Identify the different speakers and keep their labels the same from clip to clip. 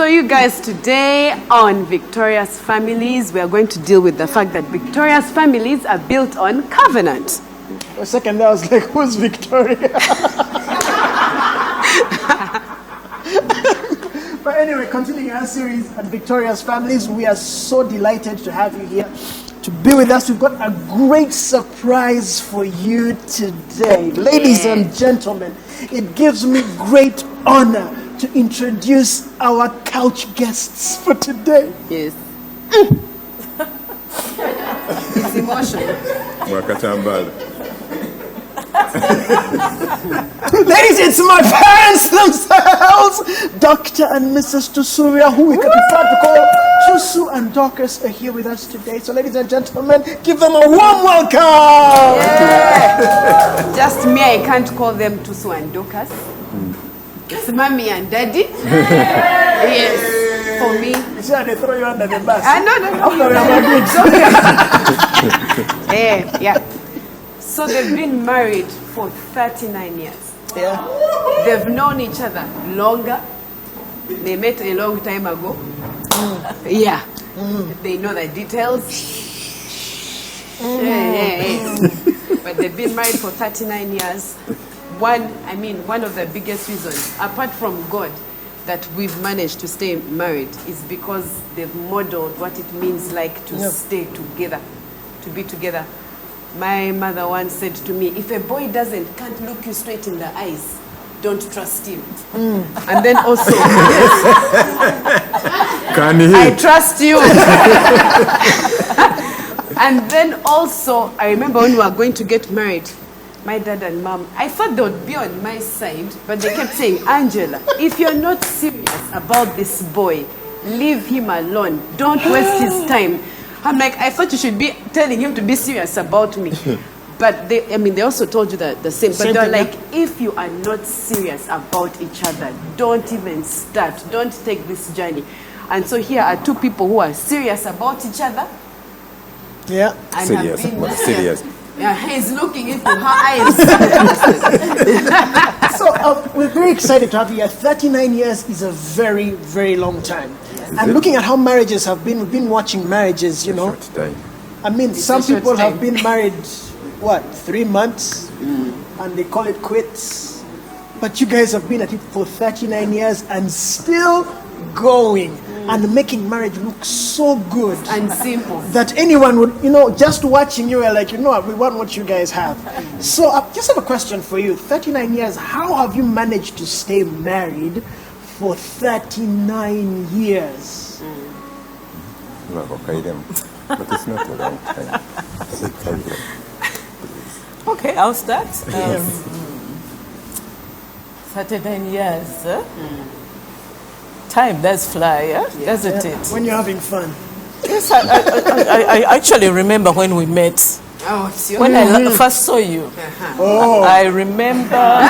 Speaker 1: So you guys, today on Victorious Families, we are going to deal with the fact that Victorious families are built on covenant.
Speaker 2: For a second, I was like, who's Victoria? But anyway, continuing our series on Victorious Families, we are so delighted to have you here to be with us. We've got a great surprise for you today. Ladies and gentlemen, it gives me great honor to introduce our couch guests for today.
Speaker 1: Yes. It's emotional.
Speaker 2: Ladies, it's my parents themselves, Dr. and Mrs. Tusuria, who we could prefer to call Tusu and Dorcas, are here with us today. So, ladies and gentlemen, give them a warm welcome.
Speaker 1: Yeah. Just me, I can't call them Tusu and Dorcas. It's mommy and daddy. Yes, for me.
Speaker 2: You see how they throw you under the bus?
Speaker 1: No. Yeah. So they've been married for 39 years.
Speaker 2: Yeah.
Speaker 1: They've known each other longer. They met a long time ago. Yeah. They know the details. But they've been married for 39 years. One of the biggest reasons, apart from God, that we've managed to stay married is because they've modeled what it means like to stay together, to be together. My mother once said to me, if a boy can't look you straight in the eyes, don't trust him. And then also, I trust you. And then also, I remember when we were going to get married, my dad and mom, I thought they would be on my side, but they kept saying, Angela, if you're not serious about this boy, leave him alone. Don't waste his time. I'm like, I thought you should be telling him to be serious about me. But they also told you the same. But they're like, if you are not serious about each other, don't even start. Don't take this journey. And so here are two people who are serious about each other.
Speaker 2: Yeah.
Speaker 1: And
Speaker 3: Serious.
Speaker 1: Yeah, he's looking into her eyes.
Speaker 2: So we're very excited to have you here. 39 years is a very, very long time. And looking at how marriages have been, we've been watching marriages, you know. I mean, some people have been married, 3 months? And they call it quits. But you guys have been at it for 39 years and still going. And making marriage look so good
Speaker 1: and simple
Speaker 2: that anyone would, just watching you are like, we want what you guys have. So I just have a question for you. 39 years, how have you managed to stay married for 39 years?
Speaker 3: But it's not a long time.
Speaker 4: Okay, I'll start. 39 years. Time does fly, doesn't it?
Speaker 2: When you're having fun.
Speaker 4: Yes, I actually remember when we met.
Speaker 1: Oh,
Speaker 4: when I first saw you. I remember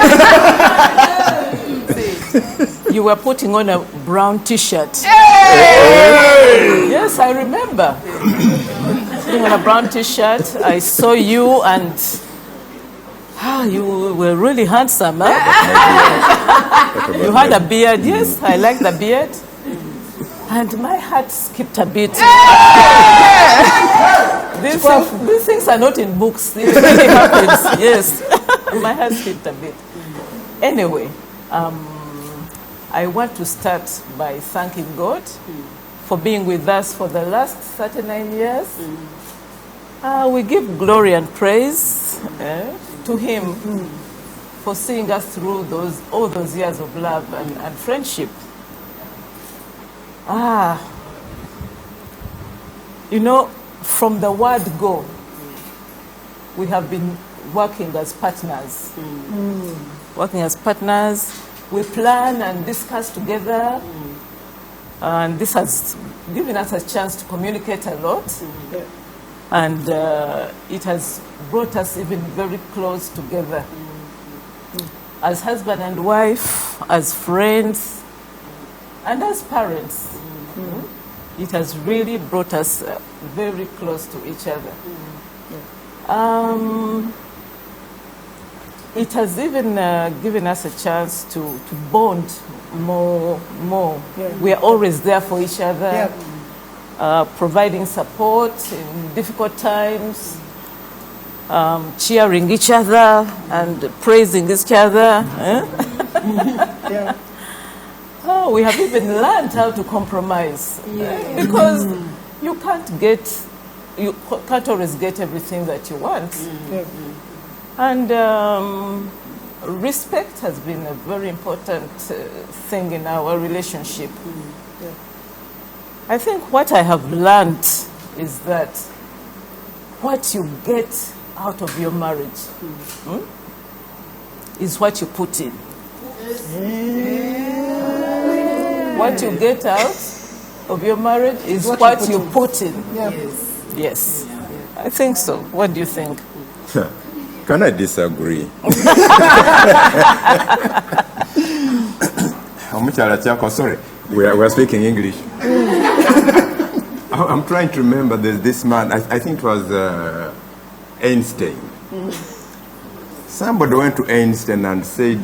Speaker 4: you were putting on a brown T-shirt. Yes, I remember. Putting on a brown T-shirt. I saw you and you were really handsome, huh? You had a beard, yes, I like the beard. And my heart skipped a bit. These things are not in books. It really happens, yes. My heart skipped a bit. Anyway, I want to start by thanking God for being with us for the last 39 years. We give glory and praise to Him for seeing us through all those years of love and friendship. From the word go, we have been working as partners. Working as partners, we plan and discuss together, and this has given us a chance to communicate a lot. And it has brought us even very close together. As husband and wife, as friends, and as parents. It has really brought us very close to each other. it has even given us a chance to bond more.
Speaker 2: Yeah.
Speaker 4: We are always there for each other,
Speaker 2: Yeah.
Speaker 4: providing support in difficult times, cheering each other and praising each other.
Speaker 2: Yeah.
Speaker 4: Oh, we have even learned how to compromise. Because you can't always get everything that you want.
Speaker 2: Yeah.
Speaker 4: And respect has been a very important thing in our relationship.
Speaker 2: Yeah.
Speaker 4: I think what I have learned is that what you get out of your marriage is what you put in. What you get out of your marriage is what you put in.
Speaker 2: Yeah.
Speaker 4: Yes. I think so. What do you think?
Speaker 3: Can I disagree? Sorry, we are speaking English. I'm trying to remember this man, I think it was Einstein. Somebody went to Einstein and said,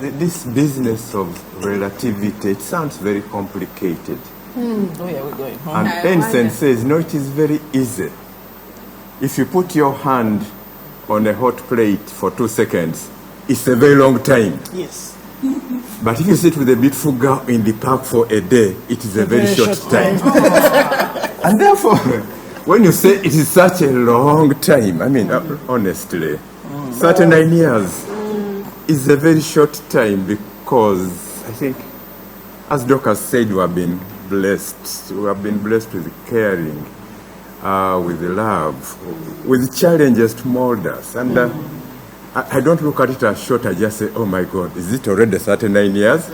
Speaker 3: this business of relativity, it sounds very complicated.
Speaker 4: Oh, yeah, we're going.
Speaker 3: And Einstein says, no, it is very easy. If you put your hand on a hot plate for 2 seconds, it's a very long time.
Speaker 2: Yes.
Speaker 3: But if you sit with a beautiful girl in the park for a day, it is a very short time. And therefore, when you say it is such a long time, I mean, honestly, 39 years is a very short time, because I think, as Doc has said, we have been blessed. We have been blessed with caring, with love, with challenges to mold us. And I don't look at it as short. I just say, oh my God, is it already 39 years?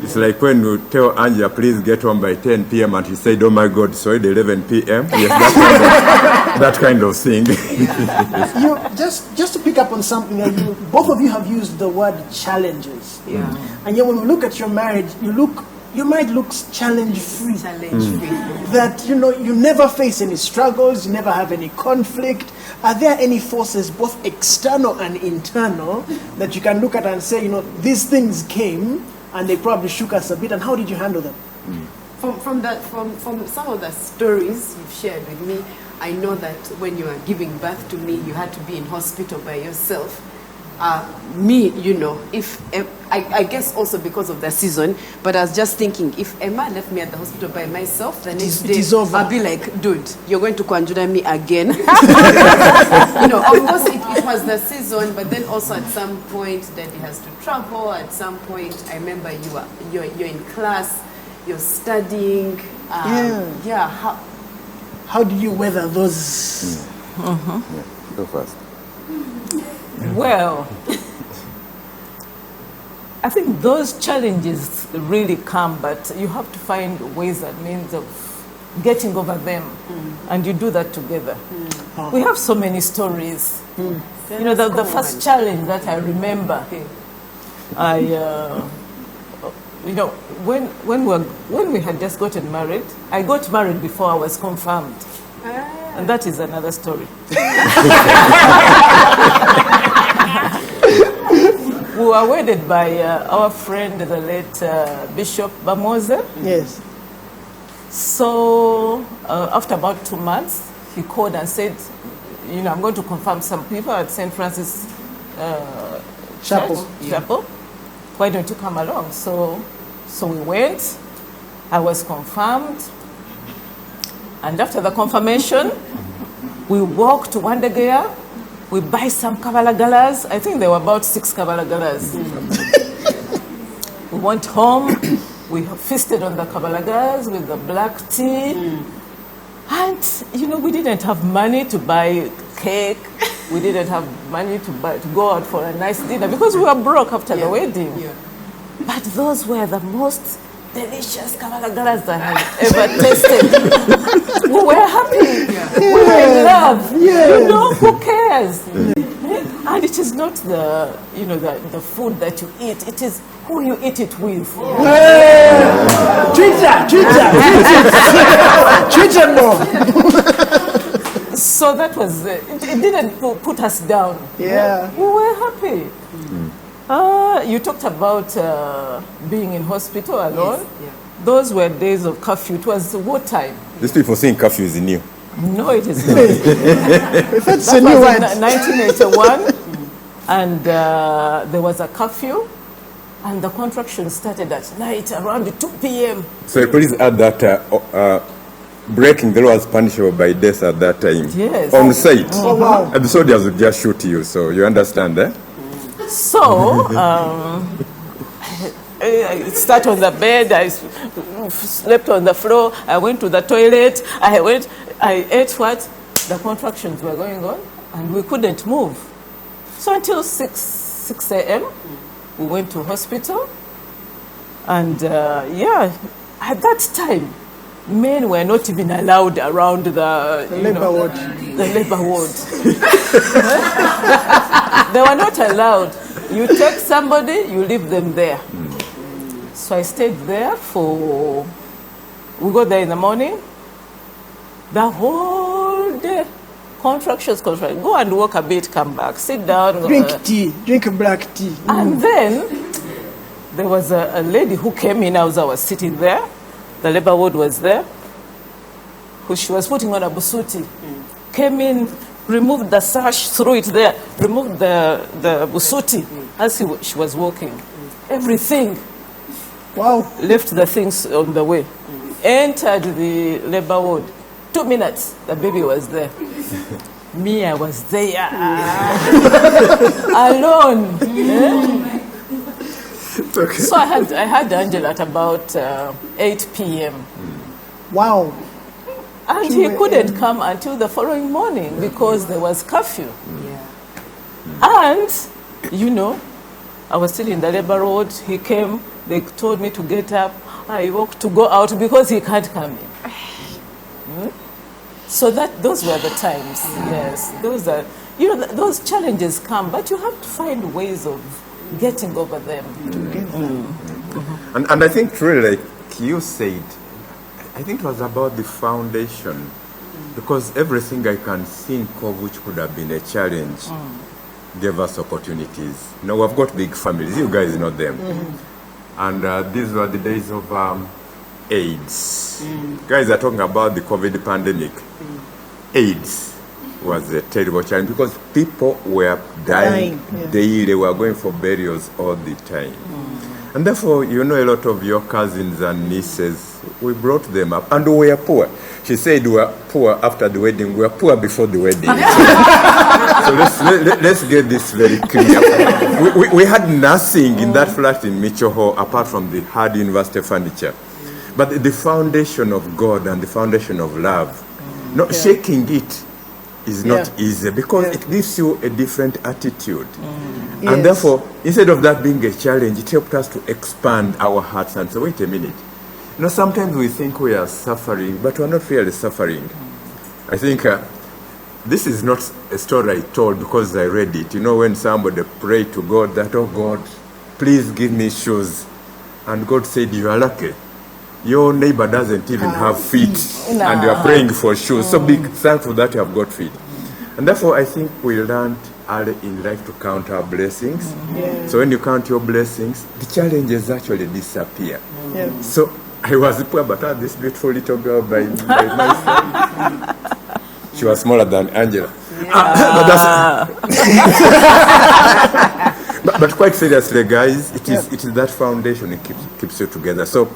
Speaker 3: It's like when you tell Angela, please get home by 10 p.m. and she said, oh my God, it's already 11 p.m. Yes, that kind of thing.
Speaker 2: You just to pick up on something that both of you have used the word challenges.
Speaker 1: Yeah.
Speaker 2: And yet when we look at your marriage, your marriage looks challenge-free.
Speaker 1: Challenge-free.
Speaker 2: That, you never face any struggles, you never have any conflict. Are there any forces, both external and internal, that you can look at and say, these things came and they probably shook us a bit, and how did you handle them?
Speaker 1: From some of the stories you've shared with me, I know that when you are giving birth to me, you had to be in hospital by yourself. I guess also because of the season, but I was just thinking, if Emma left me at the hospital by myself, the next day I'll be like, dude, you're going to Kwanjura me again. Of course it was the season, but then also at some point Daddy has to travel. At some point, I remember you're in class, you're studying.
Speaker 2: How do you weather those?
Speaker 3: Yeah, go first.
Speaker 4: Well, I think those challenges really come, but you have to find ways and means of getting over them, and you do that together. We have so many stories. The first challenge that I remember, when we had just gotten married, I got married before I was confirmed. And that is another story. We were wedded by our friend, the late Bishop Bamoze.
Speaker 2: Yes.
Speaker 4: So after about 2 months, he called and said, I'm going to confirm some people at St. Francis
Speaker 2: Chapel.
Speaker 4: Chapel. Why don't you come along? So we went. I was confirmed. And after the confirmation, we walked to Wandegeya. We buy some kabalagalas. I think there were about 6 kabalagalas. We went home. We feasted on the kabalagalas with the black tea. And, we didn't have money to buy cake. We didn't have money to go out for a nice dinner because we were broke after the wedding. Yeah. But those were the most delicious kabalagalas that I have ever tasted. We were happy. Yeah. We were in love. Yeah. Who cares? And it is not the food that you eat. It is who you eat it with.
Speaker 2: Treat her more.
Speaker 4: So that was, it didn't put us down.
Speaker 2: Yeah.
Speaker 4: We were happy. You talked about being in hospital alone.
Speaker 1: Yes, yeah.
Speaker 4: Those were days of curfew. It was wartime.
Speaker 3: These people saying curfew is new.
Speaker 4: No, it is not.
Speaker 2: If it's
Speaker 4: That
Speaker 2: a new
Speaker 4: was
Speaker 2: word.
Speaker 4: in 1981, and there was a curfew, and the contraction started at night around 2 p.m.
Speaker 3: So please add that breaking the law was punishable by death at that time.
Speaker 4: Yes.
Speaker 3: On site.
Speaker 2: Oh, wow.
Speaker 3: And the soldiers would just shoot you, so you understand, eh?
Speaker 4: So, I sat on the bed, I slept on the floor, I went to the toilet, I ate what? The contractions were going on, and we couldn't move. So until 6 a.m., we went to hospital, and yeah, at that time, men were not even allowed around the
Speaker 2: Labor ward.
Speaker 4: The labor ward. They were not allowed. You take somebody, you leave them there. So I stayed there we go there in the morning, the whole day, contractions. Go and walk a bit, come back, sit down.
Speaker 2: Drink tea, drink black tea.
Speaker 4: And then there was a lady who came in as I was sitting there. The labor ward was there. She was putting on a busuti. Came in, removed the sash, threw it there, removed the busuti as she was walking. Everything.
Speaker 2: Wow.
Speaker 4: Left the things on the way. Entered the labor ward. 2 minutes, the baby was there. Me, I was there. Alone.
Speaker 3: Okay.
Speaker 4: So I had Angela at about 8 p.m.
Speaker 2: Wow.
Speaker 4: And he couldn't come until the following morning because there was curfew.
Speaker 1: Yeah.
Speaker 4: And, you know, I was still in the labor ward. He came. They told me to get up. I walked to go out because he can't come in. So those were the times. Yes, those are. You know, those challenges come, but you have to find ways of getting over them.
Speaker 3: And I think really, like you said, I think it was about the foundation. Because everything I can think of which could have been a challenge gave us opportunities. You know, we've got big families. You guys know them. And these were the days of AIDS. Guys are talking about the COVID pandemic. AIDS was a terrible challenge because people were dying daily. They were going for burials all the time. And therefore, you know, a lot of your cousins and nieces, we brought them up. And we were poor. She said we were poor after the wedding. We were poor before the wedding. So let's get this very clear. We had nothing in that flat in Mitchell Hall apart from the hard university furniture. But the foundation of God and the foundation of love, shaking it is not easy because it gives you a different attitude. And therefore, instead of that being a challenge, it helped us to expand our hearts and say, wait a minute. You know, sometimes we think we are suffering, but we're not really suffering. I think this is not a story I told because I read it. You know, when somebody prayed to God that, oh God, please give me shoes. And God said, you are lucky. Your neighbor doesn't even have feet, and you are praying for shoes. So be thankful that you have got feet. And therefore, I think we learned early in life to count our blessings. So when you count your blessings, the challenges actually disappear. So I was poor, but I had this beautiful little girl by my side. She was smaller than Angela. But quite seriously, guys, it is that foundation it keeps you together. So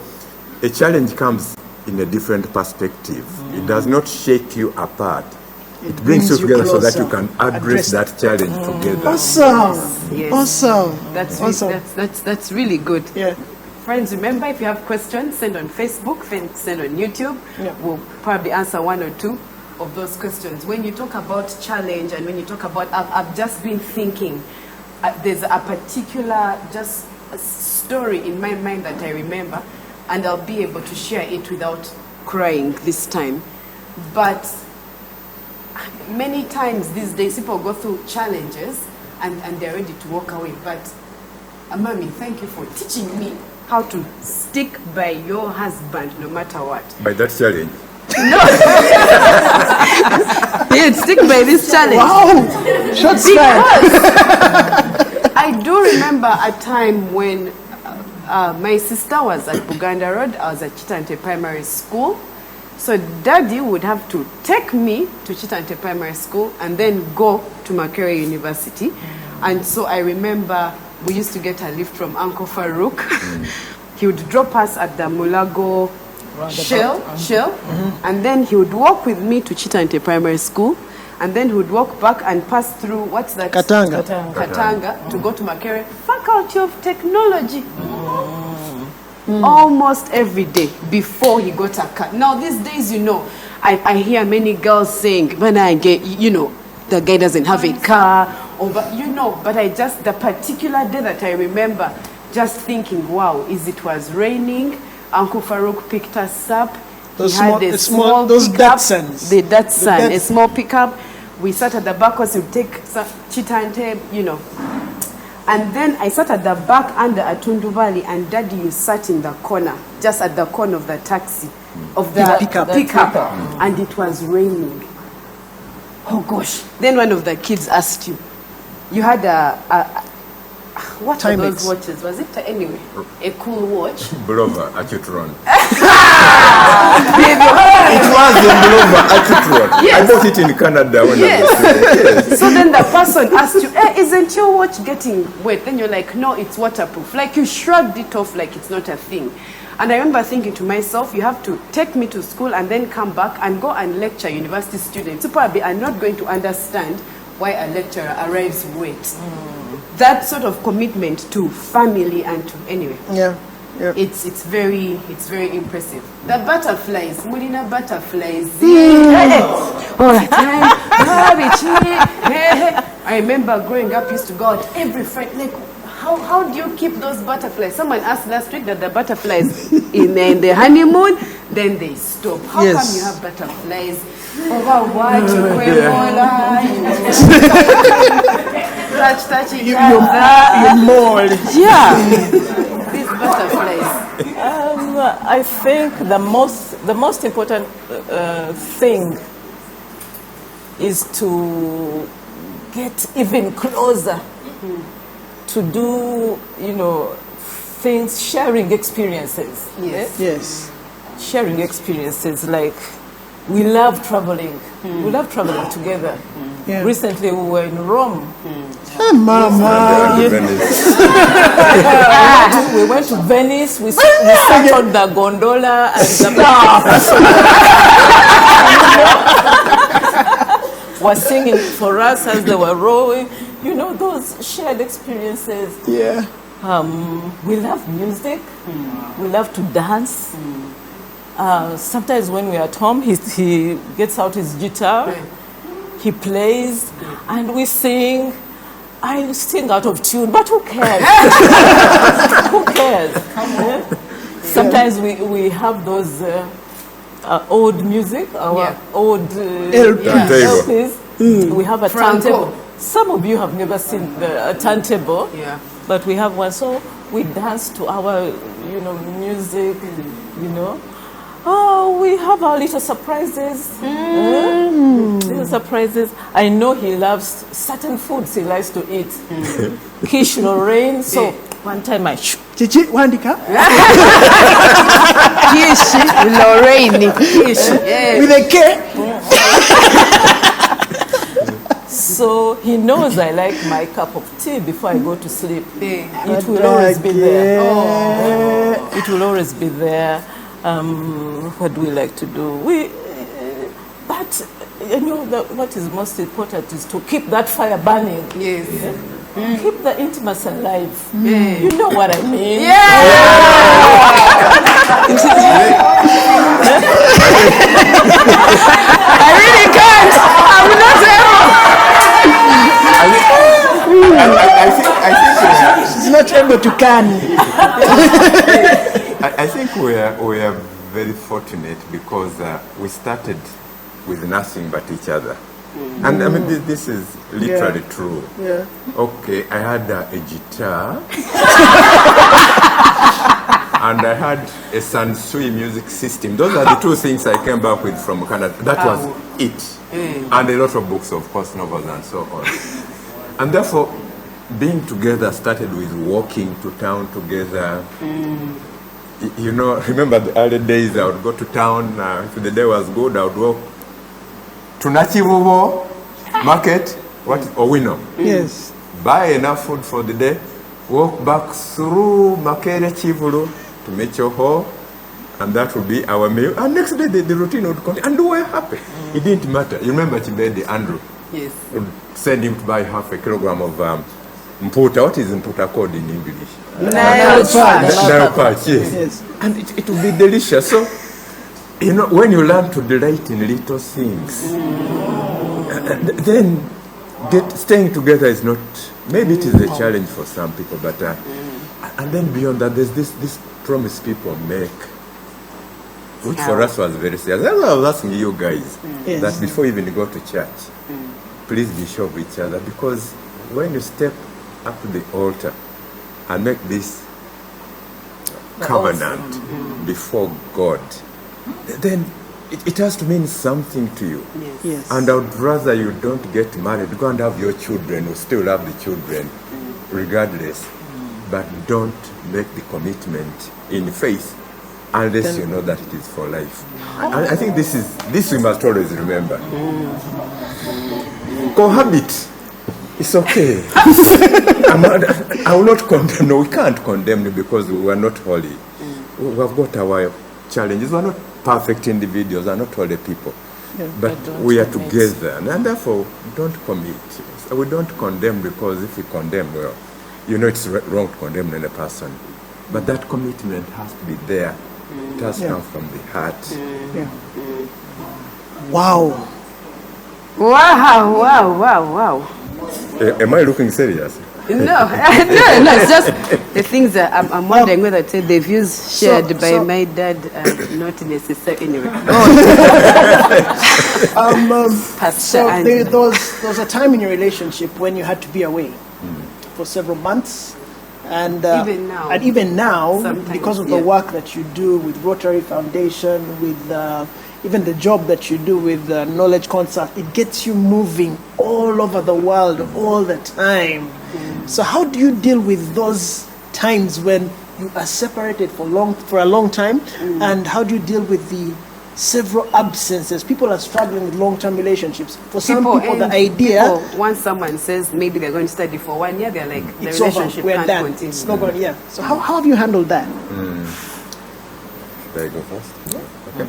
Speaker 3: a challenge comes in a different perspective. It does not shake you apart. It brings you together so that you can address that challenge together.
Speaker 2: Awesome.
Speaker 1: Yes.
Speaker 2: Awesome.
Speaker 1: That's
Speaker 2: awesome.
Speaker 1: That's really good.
Speaker 2: Yeah.
Speaker 1: Friends, remember, if you have questions, send on Facebook, send on YouTube. We'll probably answer one or two of those questions. When you talk about challenge and when you talk about, I've just been thinking, there's a particular just a story in my mind that I remember, and I'll be able to share it without crying this time. But many times these days, people go through challenges and they're ready to walk away. But, Mommy, thank you for teaching me how to stick by your husband no matter what.
Speaker 3: By that challenge?
Speaker 1: Yeah, stick by this challenge.
Speaker 2: Wow! Shots fired.
Speaker 1: I do remember a time when my sister was at Buganda Road. I was at Chitante Primary School. So Daddy would have to take me to Chitante Primary School and then go to Makerere University. And so I remember we used to get a lift from Uncle Farouk. He would drop us at the Mulago Shell, and then he would walk with me to Chitante Primary School, and then he would walk back and pass through, what's that? Katanga to go to Makerere Faculty of Technology. Almost every day before he got a car. Now these days, you know, I hear many girls saying, when I get, you know, the guy doesn't have a car, or, but, you know, but I just, the particular day that I remember just thinking, wow, it was raining, Uncle Farouk picked us up.
Speaker 2: Those
Speaker 1: he had a small
Speaker 2: those
Speaker 1: pickup,
Speaker 2: Datsuns.
Speaker 1: the Datsun, a small pickup. We sat at the back because he would take Chitante, you know. And then I sat at the back under Atundu Valley, and Daddy sat in the corner, just at the corner of the taxi, of the pickup. And it was raining. Oh gosh. Then one of the kids asked you, you had what were those
Speaker 2: Timex.
Speaker 1: watches? Was it anyway? A cool watch?
Speaker 3: Blover, Achutron. It was a Blover, Achutron.
Speaker 1: Yes.
Speaker 3: I bought it in Canada when I was
Speaker 1: Yes. So then the person asked you, isn't your watch getting wet? Then you're like, no, it's waterproof. Like you shrugged it off like it's not a thing. And I remember thinking to myself, you have to take me to school and then come back and go and lecture university students who probably are not going to understand why a lecturer arrives late. That sort of commitment to family and to, anyway.
Speaker 2: Yeah.
Speaker 1: It's very impressive. The butterflies, Mulina butterflies. All the time. I remember growing up, used to go out every Friday. Like, how do you keep those butterflies? Someone asked last week that the butterflies in the honeymoon, then they stop. How come you have butterflies? Over what? Touch each other.
Speaker 2: You mold.
Speaker 1: Yeah. These butterflies.
Speaker 4: I think the most important thing is to get even closer to do, you know, things, sharing experiences.
Speaker 2: Yes.
Speaker 4: Sharing experiences, like we love traveling. We love traveling together.
Speaker 2: Yeah.
Speaker 4: Recently we were in Rome.
Speaker 2: Mama.
Speaker 4: We went to Venice. We sat on the gondola and the was singing for us as they were rowing. You know, those shared experiences.
Speaker 2: Yeah.
Speaker 4: We love music. We love to dance. Sometimes when we're at home, he gets out his guitar, he plays, and we sing. I sing out of tune, but who cares? Who cares? Sometimes we have those old music, our old LPs. We have a turntable. Some of you have never seen a turntable, but we have one. So we dance to our, you know, music, you know. Oh, we have our little surprises. Little surprises. I know he loves certain foods he likes to eat. Quiche Lorraine. So one time I
Speaker 2: Chichi, wandika?
Speaker 1: Quiche Lorraine.
Speaker 2: With a K?
Speaker 4: So he knows I like my cup of tea before I go to sleep. It will always be there. It will always be there. What do we like to do? But you know, what is most important is to keep that fire burning.
Speaker 1: Yes.
Speaker 4: Keep the intimacy alive. You know what I mean?
Speaker 1: I really can't. I'm not able.
Speaker 3: I think
Speaker 2: She's not able to can.
Speaker 3: I think we are very fortunate because we started with nothing but each other. And I mean, this is literally true.
Speaker 2: Yeah.
Speaker 3: Okay, I had a guitar. And I had a Sansui music system. Those are the two things I came back with from Canada. That was it. And a lot of books, of course, novels and so on. And therefore, being together started with walking to town together. You know, remember the early days, I would go to town, if the day was good, I would walk to Nachivuvo market, Owino.
Speaker 2: Yes.
Speaker 3: Buy enough food for the day, walk back through Makere Chivulu to Mechoho, and that would be our meal. And next day, the routine would continue, and we were happy. It didn't matter. You remember Chibedi Andrew?
Speaker 1: Yes.
Speaker 3: Would send him to buy half a kilogram of mputa. What is mputa called in English?
Speaker 1: Nile
Speaker 3: Perch, yes. And it will be delicious. So, you know, when you learn to delight in little things, then staying together is not, maybe it is a challenge for some people, but, and then beyond that, there's this promise people make, which for us was very serious. That's why I was asking you guys, that before you even go to church, please be sure of each other, because when you step up to the altar and make this covenant before God, then it has to mean something to you.
Speaker 2: Yes.
Speaker 3: And I would rather you don't get married, go and have your children, you still have the children, regardless, but don't make the commitment in faith unless you know that it is for life. I think this we must always remember. Cohabit. It's okay. I will not condemn. No, we can't condemn you because we are not holy. We have got our challenges. We are not perfect individuals. We are not holy people. But we are together. And therefore, don't commit. We don't condemn, because if we condemn, well, you know it's wrong to condemn any person. But that commitment has to be there. It has to come from the heart.
Speaker 2: Wow.
Speaker 1: Wow.
Speaker 3: Am I looking serious?
Speaker 1: No, it's just the things that I'm wondering whether to say the views shared by my dad are not necessary anyway.
Speaker 2: So there was a time in your relationship when you had to be away for several months, and even now,
Speaker 1: sometimes,
Speaker 2: because of the work that you do with Rotary Foundation, with even the job that you do with Knowledge Consult, it gets you moving all over the world all the time. So how do you deal with those times when you are separated for a long time, and how do you deal with the several absences? People are struggling with long-term relationships. For some people, the idea...
Speaker 1: once someone says maybe they're going to study for 1 year, they're like, the
Speaker 2: it's
Speaker 1: relationship
Speaker 2: over, we're
Speaker 1: can't
Speaker 2: done.
Speaker 1: continue.
Speaker 2: It's not going, So how have you handled that?
Speaker 3: Should I go first? Okay.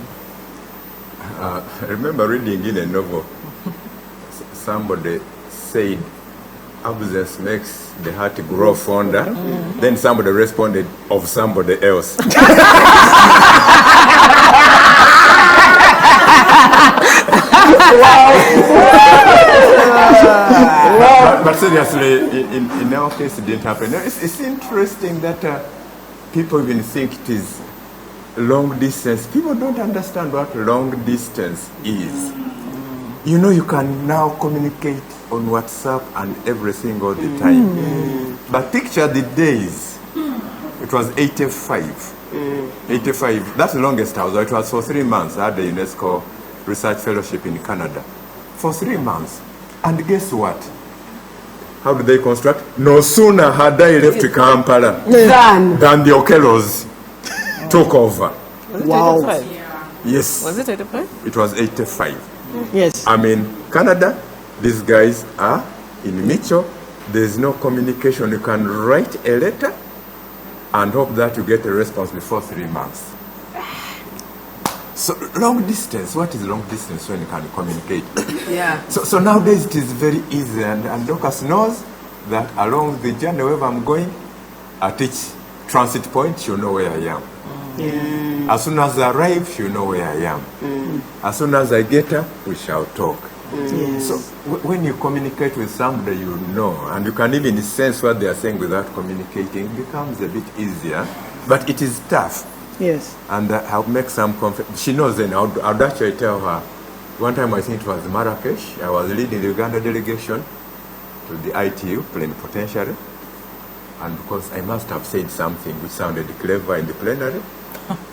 Speaker 3: I remember reading in a novel, somebody said, absence makes the heart grow fonder. Then somebody responded, of somebody else. But seriously, in our case, it didn't happen. It's interesting that people even think it is long distance. People don't understand what long distance is. You know, you can now communicate on WhatsApp and everything all the time. But picture the days. It was 85. 85, that's the longest I was. It was for 3 months. I had the UNESCO Research Fellowship in Canada. For 3 months. And guess what? How did they construct? No sooner had I left Kampala than the Okellos took over.
Speaker 2: Wow.
Speaker 3: Yes.
Speaker 4: Was it 85?
Speaker 3: It was 85.
Speaker 2: Yes.
Speaker 3: I mean, Canada, these guys are in Mitchell. There's no communication. You can write a letter and hope that you get a response before 3 months. So long distance, what is long distance when you can communicate? So nowadays it is very easy, and Dorcas knows that along the journey wherever I'm going, at each transit point, she'll know where I am. As soon as I arrive, she'll know where I am. As soon as I get her, we shall talk. So when you communicate with somebody you know, and you can even sense what they are saying without communicating, it becomes a bit easier, but it is tough.
Speaker 2: Yes. And
Speaker 3: I'll make some confidence. She knows then. I'll actually tell her. One time, I think it was Marrakesh, I was leading the Uganda delegation to the ITU, plenipotentiary. And because I must have said something which sounded clever in the plenary,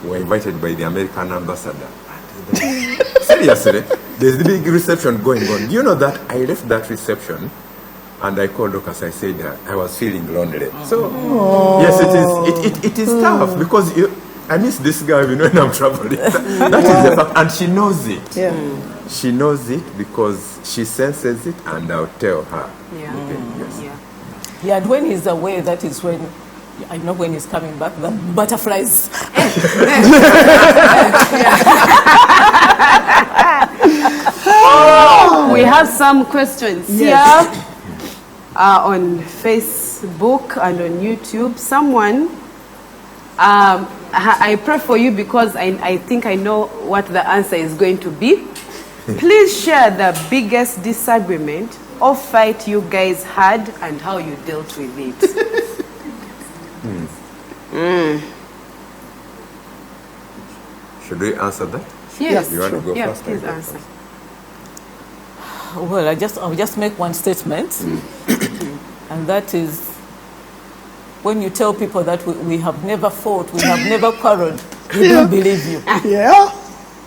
Speaker 3: we were invited by the American ambassador. Seriously, there's the big reception going on. Do you know that I left that reception and I called Dorcas. I said I was feeling lonely. So yes, it is tough because I miss this guy even when I'm traveling. That is the fact, and she knows it.
Speaker 2: Yeah.
Speaker 3: She knows it because she senses it, and I'll tell her.
Speaker 1: Yeah.
Speaker 3: Okay, yes.
Speaker 1: Yeah.
Speaker 4: Yeah, and when he's away, that is when, I know when he's coming back, the butterflies.
Speaker 1: We have some questions here on Facebook and on YouTube. Someone, I pray for you because I think I know what the answer is going to be. Please share the biggest disagreement or fight you guys had and how you dealt with it.
Speaker 3: Should we answer that?
Speaker 1: Yes.
Speaker 3: You want to go
Speaker 1: Yeah,
Speaker 3: first?
Speaker 1: please answer.
Speaker 4: Well, I'll just make one statement, and that is, when you tell people that we have never fought, we have never quarreled, we don't believe you.
Speaker 2: Yeah.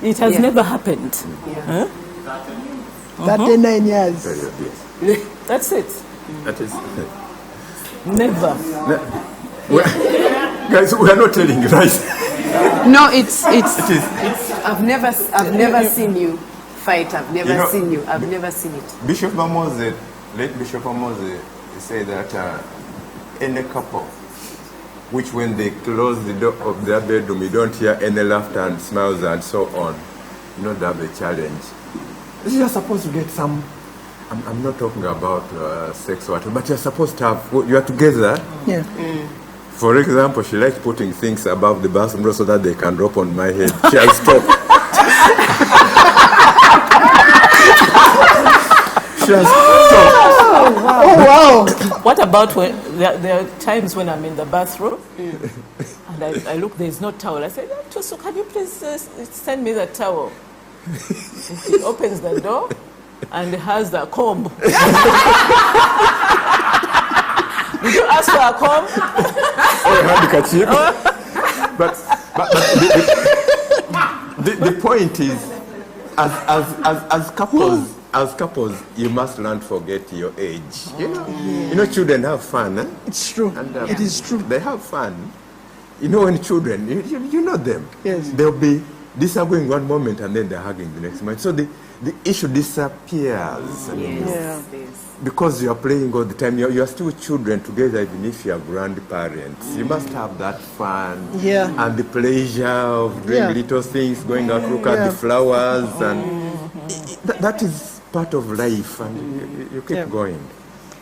Speaker 4: It has
Speaker 1: Yeah.
Speaker 4: never happened.
Speaker 1: Yeah.
Speaker 2: 39 years.
Speaker 3: Yes.
Speaker 4: That's it.
Speaker 3: That is.
Speaker 4: Never.
Speaker 3: Guys, we are not telling lies.
Speaker 1: No, it's I've never seen you fight. I've never seen you. I've never seen it.
Speaker 3: Bishop Mamoze, late Bishop Mamoze, said that any couple which when they close the door of their bedroom, you don't hear any laughter and smiles and so on, you know, they have a challenge. You are supposed to get some, I'm not talking about sex or whatever, but you're supposed to have, you are together.
Speaker 2: Yeah.
Speaker 3: For example, she likes putting things above the bathroom door so that they can drop on my head. She'll stop. She'll stop.
Speaker 2: Oh, wow.
Speaker 4: What about when there are times when I'm in the bathroom and I look, there's no towel. I say, Toso, can you please send me the towel? He opens the door and has the comb. Did you ask for a comb?
Speaker 3: Handkerchief. But the point is, as couples, you must learn to forget your age. You know, children have fun.
Speaker 2: It's true.
Speaker 3: And,
Speaker 2: It is true.
Speaker 3: They have fun. You know, when children, you know them.
Speaker 2: Yes.
Speaker 3: They'll be disagreeing one moment and then they're hugging the next moment. So the issue disappears. I mean,
Speaker 2: Yeah.
Speaker 3: because you are playing all the time, you are still children together, even if you are grandparents. You must have that fun and the pleasure of doing little things, going out, look at the flowers, and that is part of life, and you keep going.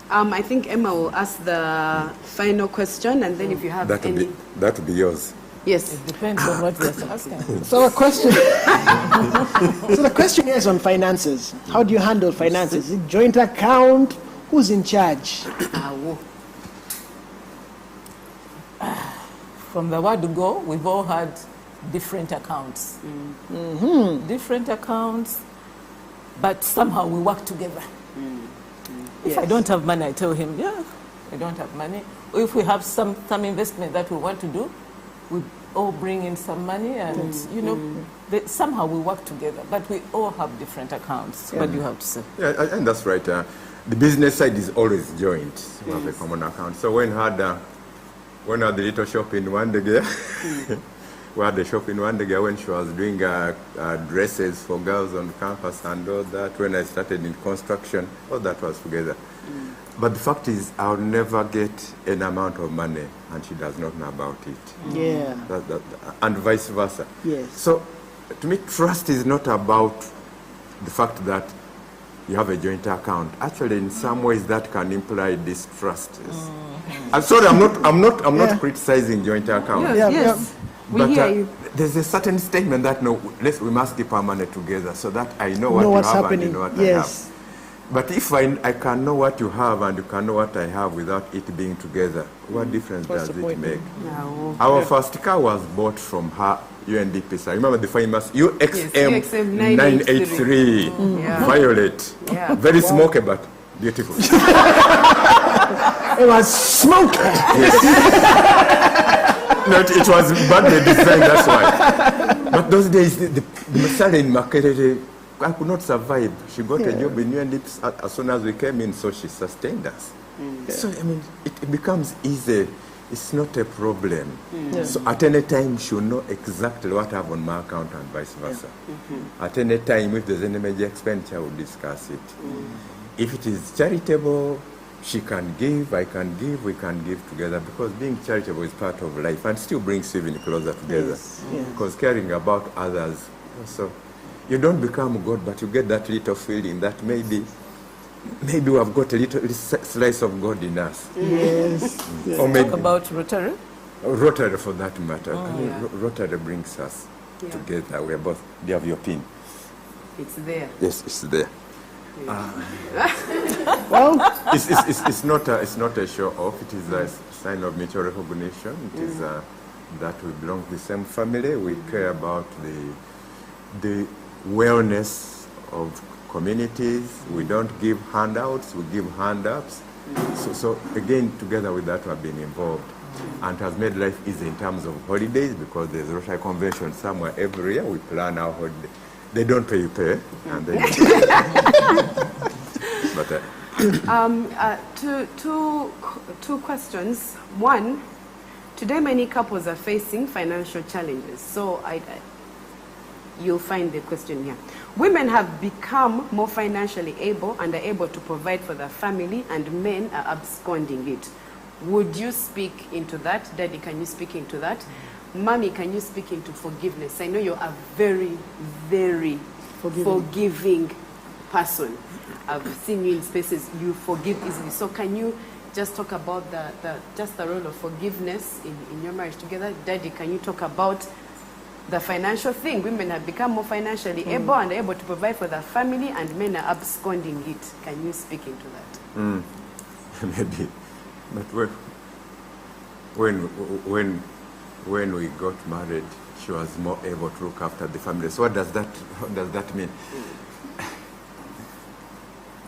Speaker 1: I think Emma will ask the final question, and then if you have
Speaker 3: That
Speaker 1: any...
Speaker 3: will be yours.
Speaker 1: Yes.
Speaker 4: Depends on what you're asking.
Speaker 2: So the question is on finances. How do you handle finances? Is it joint account? Who's in charge?
Speaker 4: From the word go, we've all had different accounts. Different accounts, but somehow we work together. If I don't have money, I tell him, yeah, I don't have money. Or if we have some investment that we want to do, we all bring in some money and, somehow we work together. But we all have different accounts. What do you have to say?
Speaker 3: Yeah, and that's right. The business side is always joint. We have a common account. So when had the little shop in Wandegea, we had the shop in Wandegea when she was doing dresses for girls on campus and all that. When I started in construction, all that was together. But the fact is, I'll never get an amount of money and she does not know about it.
Speaker 2: Yeah.
Speaker 3: And vice versa.
Speaker 2: Yes.
Speaker 3: So, to me, trust is not about the fact that you have a joint account. Actually, in some ways, that can imply distrust. I'm sorry, I'm not criticizing joint accounts.
Speaker 1: Yes. We hear you.
Speaker 3: There's a certain statement that we must keep our money together so that I know what you
Speaker 2: what's
Speaker 3: have
Speaker 2: happening.
Speaker 3: and you know what I
Speaker 2: Yes.
Speaker 3: have. But if I can know what you have and you can know what I have without it being together, what difference
Speaker 2: What's
Speaker 3: does
Speaker 2: the
Speaker 3: it
Speaker 2: point?
Speaker 3: make?
Speaker 1: No.
Speaker 3: Our first car was bought from her UNDP. I remember the famous UXM 983 Violet.
Speaker 1: Yeah.
Speaker 3: Very smoky but beautiful.
Speaker 2: It was smoking.
Speaker 3: No, it was badly designed, that's why. But But those days, the salary in Makerere, I could not survive. She got a job in UNDP as soon as we came in, so she sustained us. So, I mean, it becomes easy. It's not a problem. So at any time, she'll know exactly what I have on my account and vice versa. At any time, if there's any major expenditure, we'll discuss it. If it is charitable, she can give, I can give, we can give together, because being charitable is part of life and still brings you even closer together. Because caring about others, so you don't become God, but you get that little feeling that maybe we have got a little slice of God in us. Or maybe
Speaker 4: Talk about Rotary.
Speaker 3: Rotary, for that matter. I mean, Rotary brings us together. We are both. Do you have your pin?
Speaker 1: It's there.
Speaker 3: Yes, it's there.
Speaker 2: Well,
Speaker 3: It's not a show off. It is a sign of mutual recognition. It is that we belong to the same family. We care about the wellness of communities. We don't give handouts. We give hand-ups. So again, together with that, we have been involved, and has made life easy in terms of holidays, because there's a Rotary convention somewhere every year. We plan our holiday. They don't pay, you pay, and then. But
Speaker 1: two questions. One, today many couples are facing financial challenges. So you'll find the question here. Women have become more financially able and are able to provide for their family, and men are absconding it. Would you speak into that? Daddy, can you speak into that? Mommy, can you speak into forgiveness? I know you're a very, very forgiving person. I've seen you in spaces you forgive easily. So can you just talk about the role of forgiveness in your marriage together? Daddy, can you talk about the financial thing? Women have become more financially able and able to provide for their family, and men are absconding it. Can you speak into that?
Speaker 3: Maybe. But when we got married, she was more able to look after the family. So what does that mean?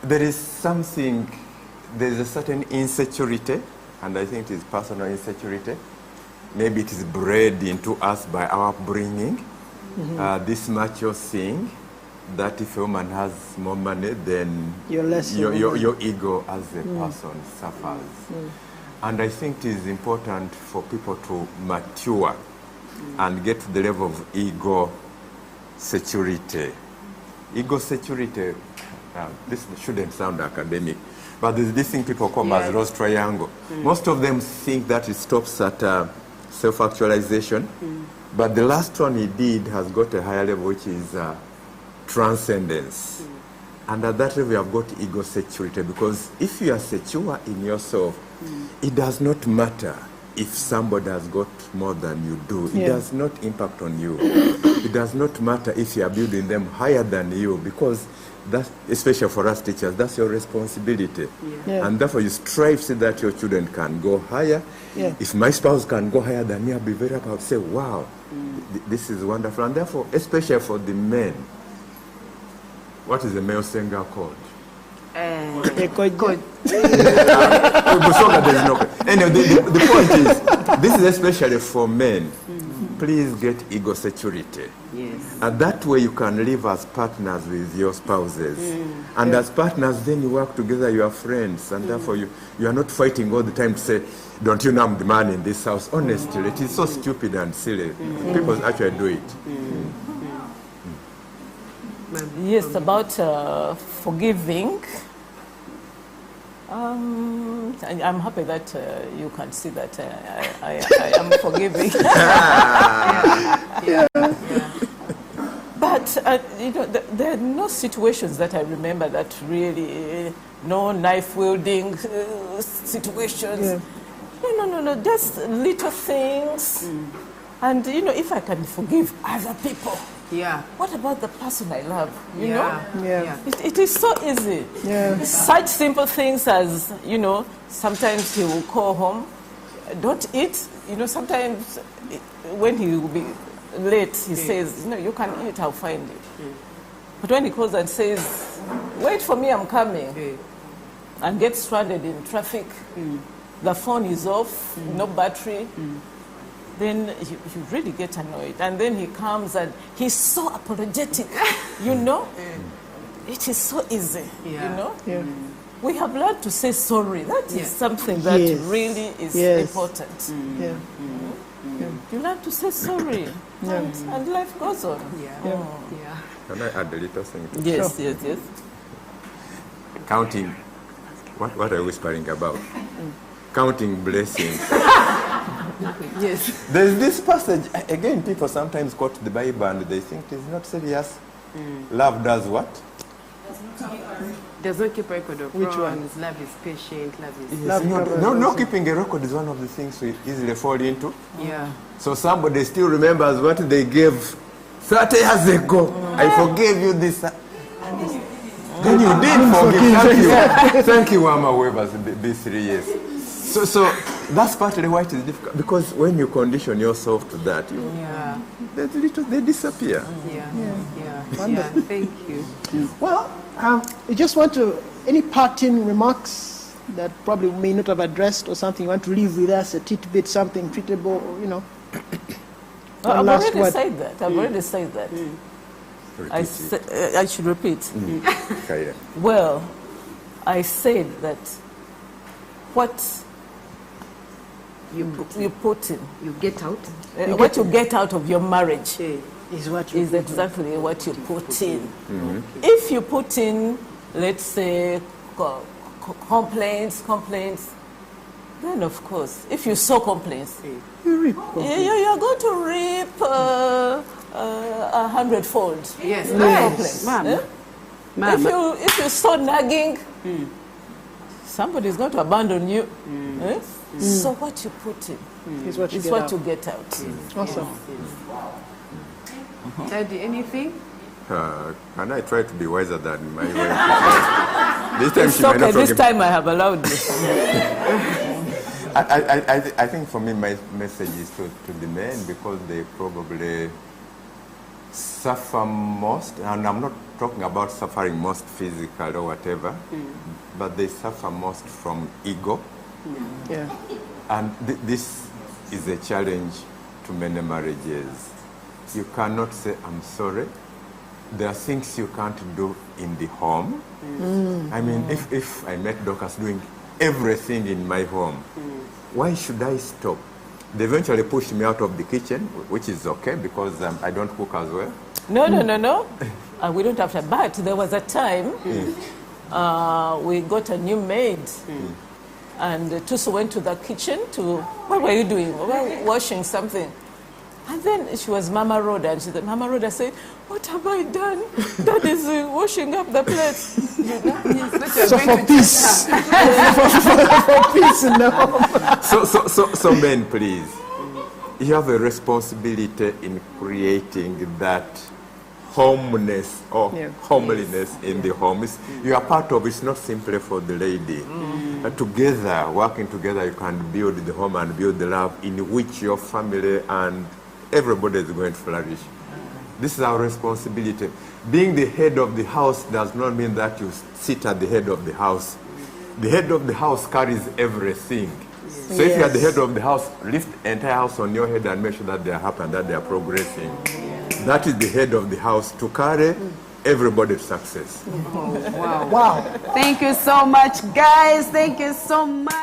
Speaker 3: There is a certain insecurity, and I think it is personal insecurity. Maybe it is bred into us by our upbringing. This macho thing, that if a woman has more money, then your ego as a person suffers. And I think it is important for people to mature and get to the level of ego security. Ego security, this shouldn't sound academic, but there's this thing people call Maslow's triangle. Most of them think that it stops at self-actualization, but the last one he did has got a higher level, which is transcendence. And at that level, you have got ego security, because if you are secure in yourself, it does not matter if somebody has got more than you do. It does not impact on you. It does not matter if you are building them higher than you, because that, especially for us teachers, that's your responsibility. And therefore, you strive so that your children can go higher. If my spouse can go higher than me, I'll be very happy. I'll say, wow, this is wonderful. And therefore, especially for the men, what is the male singer called?
Speaker 1: Good.
Speaker 3: Anyway, the point is, this is especially for men. Please get ego security. And that way you can live as partners with your spouses. And as partners, then you work together, you are friends. And therefore you are not fighting all the time to say, don't you know I'm the man in this house? Honestly, it is so stupid and silly. People actually do it.
Speaker 4: Yes, about forgiving. I'm happy that you can see that I am forgiving. But there are no situations that I remember that really, no knife-wielding situations. No, just little things. And if I can forgive other people, what about the person I love? You know? It is so easy. Such simple things as, sometimes he will call home, don't eat. Sometimes when he will be late, he says, you can eat, I'll find it. But when he calls and says, wait for me, I'm coming, and gets stranded in traffic, the phone is off, no battery, then you really get annoyed. And then he comes and he's so apologetic, you know. It is so easy, you know.
Speaker 2: Yeah.
Speaker 4: We have learned to say sorry. That is something that
Speaker 2: Yes.
Speaker 4: really is
Speaker 2: Yes.
Speaker 4: important.
Speaker 2: Yeah.
Speaker 4: You learn to say sorry, and life goes on.
Speaker 1: Yeah.
Speaker 3: Can I add a little thing?
Speaker 4: Yes, yes, yes.
Speaker 3: Counting, what are we whispering about? Counting blessings.
Speaker 1: Yes.
Speaker 3: There's this passage, again, people sometimes quote the Bible and they think it is not serious. Love does what?
Speaker 1: Does not keep record of
Speaker 2: Which one?
Speaker 1: wrongs. Love is patient. Love is...
Speaker 2: Love covers
Speaker 3: No,
Speaker 2: all sin.
Speaker 3: keeping a record is one of the things we easily fall into.
Speaker 1: Yeah.
Speaker 3: So somebody still remembers what they gave 30 years ago. I forgave you this. Then you did forgive. Thank you. Thank you, Mama, whoever's these 3 years. So that's partly why it is difficult. Because when you condition yourself to that,
Speaker 1: Yeah.
Speaker 3: they disappear.
Speaker 1: Yeah. Thank you.
Speaker 2: Well, I just want to, any parting remarks that probably may not have addressed or something you want to leave with us, a tidbit, something treatable, you know.
Speaker 4: I've
Speaker 2: last
Speaker 4: already
Speaker 2: word.
Speaker 4: said that. I've already said that. I should repeat.
Speaker 3: Okay.
Speaker 4: Well, I said that what you put in,
Speaker 1: You get out.
Speaker 4: what you get out of your marriage
Speaker 2: Is what you
Speaker 4: is exactly what you put in. If you put in, let's say, complaints, then of course, if you sow complaints,
Speaker 2: you reap.
Speaker 4: you're going to reap 100-fold.
Speaker 1: Yes.
Speaker 4: Complaints.
Speaker 1: Ma'am.
Speaker 4: eh?
Speaker 1: Ma'am.
Speaker 4: If you sow nagging, somebody is going to abandon you. Eh? So what you put in
Speaker 2: Is what you
Speaker 4: is
Speaker 2: get
Speaker 4: what
Speaker 2: out.
Speaker 4: you get out.
Speaker 2: Awesome.
Speaker 1: Daddy, anything?
Speaker 3: Can I try to be wiser than my wife? This time
Speaker 4: It's
Speaker 3: she might
Speaker 4: okay,
Speaker 3: not
Speaker 4: this
Speaker 3: forgive.
Speaker 4: time I have allowed you.
Speaker 3: I think for me my message is to the men because they probably suffer most, and I'm not talking about suffering most physical or whatever, but they suffer most from ego.
Speaker 2: Yeah.
Speaker 3: And this is a challenge to many marriages. You cannot say, I'm sorry. There are things you can't do in the home. I mean, if I met Dorcas doing everything in my home, why should I stop? They eventually pushed me out of the kitchen, which is okay because I don't cook as well.
Speaker 4: No. We don't have to. But there was a time we got a new maid. And Tusu went to the kitchen to, what were you doing? We were washing something. And then she was Mama Rhoda, and she said, Mama Rhoda said, what have I done? Dad is washing up the plates. You know?
Speaker 2: So for peace, for peace in the home.
Speaker 3: So men, please, you have a responsibility in creating that homeness or homeliness in the homes. You are part of it. It's not simply for the lady. Together, working together, you can build the home and build the love in which your family and everybody is going to flourish. This is our responsibility. Being the head of the house does not mean that you sit at the head of the house. The head of the house carries everything. So if you are the head of the house, lift the entire house on your head and make sure that they are happy and that they are progressing. That is the head of the house to carry everybody to success.
Speaker 1: Wow.
Speaker 2: Wow.
Speaker 1: Thank you so much, guys. Thank you so much.